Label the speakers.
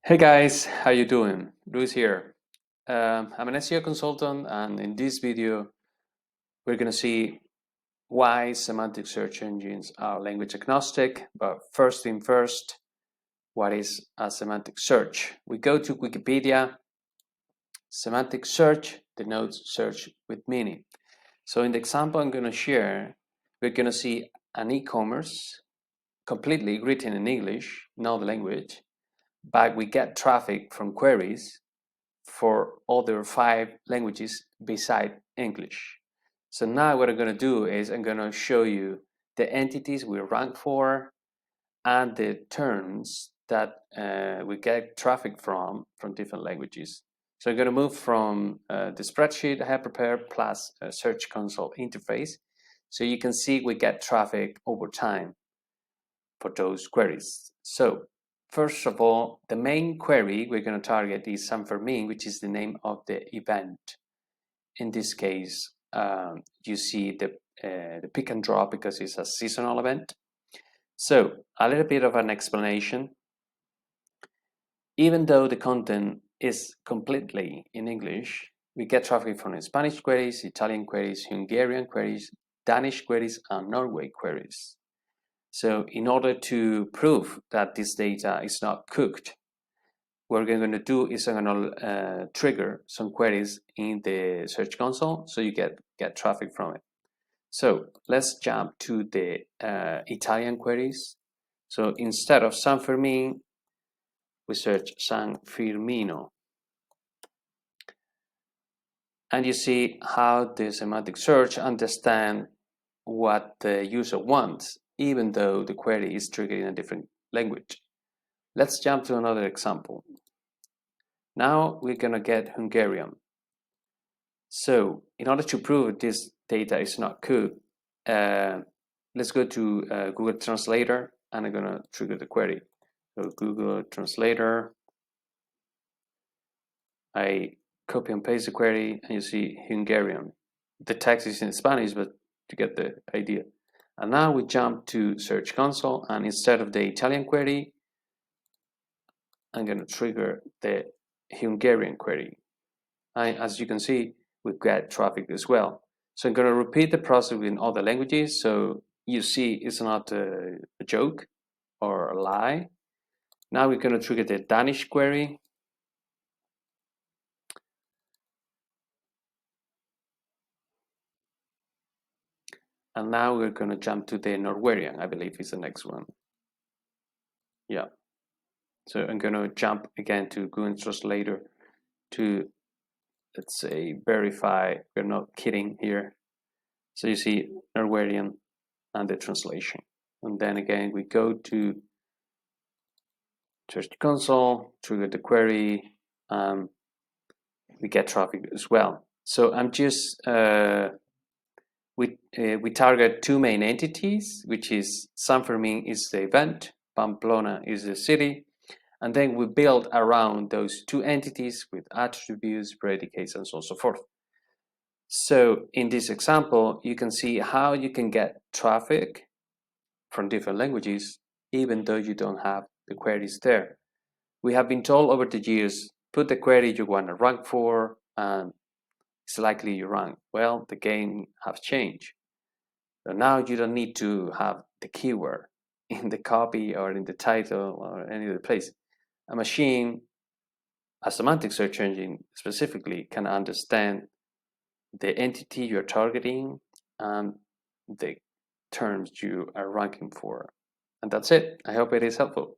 Speaker 1: Hey guys, how you doing? Luis here. I'm an SEO consultant, and in this video we're going to see why semantic search engines are language agnostic. But first thing first, what is a semantic search? We go to Wikipedia. Semantic search denotes search with meaning. So in the example I'm going to share, we're going to see an e-commerce completely written in English, not the language, but we get traffic from queries for other 5 languages beside English. So now what I'm going to do is I'm going to show you the entities we rank for and the terms that we get traffic from different languages. So I'm going to move from the spreadsheet I have prepared plus a Search Console interface. So you can see we get traffic over time for those queries. So first of all, the main query we're going to target is Fermin, which is the name of the event. In this case, you see the pick and drop because it's a seasonal event. So a little bit of an explanation. Even though the content is completely in English, we get traffic from Spanish queries, Italian queries, Hungarian queries, Danish queries, and Norway queries. So in order to prove that this data is not cooked, what we're going to do is I'm going to trigger some queries in the Search Console so you get traffic from it. So let's jump to the Italian queries. So instead of San Fermin, we search San Firmino. And you see how the semantic search understands what the user wants, even though the query is triggered in a different language. Let's jump to another example. Now we're going to get Hungarian. So in order to prove this data is not cooked, let's go to Google Translator, and I'm going to trigger the query. So Google Translator, I copy and paste the query, and you see Hungarian. The text is in Spanish, but you get the idea. And now we jump to Search Console, and instead of the Italian query, I'm going to trigger the Hungarian query. And as you can see, we get traffic as well. So I'm going to repeat the process in other languages, so you see it's not a joke or a lie. Now we're going to trigger the Danish query. And now we're going to jump to the Norwegian, I believe is the next one. Yeah. So I'm going to jump again to Google Translator to, let's say, verify we're not kidding here. So you see Norwegian and the translation. And then again, we go to Search Console, trigger the query, we get traffic as well. So I'm just, we target 2 main entities, which is San Fermin is the event, Pamplona is the city, and then we build around those 2 entities with attributes, predicates, and so on and so forth. So in this example, you can see how you can get traffic from different languages, even though you don't have the queries there. We have been told over the years, put the query you want to rank for, and it's likely you rank. Well, the game has changed. So now you don't need to have the keyword in the copy or in the title or any other place. A machine, a semantic search engine specifically, can understand the entity you're targeting and the terms you are ranking for. And that's it. I hope it is helpful.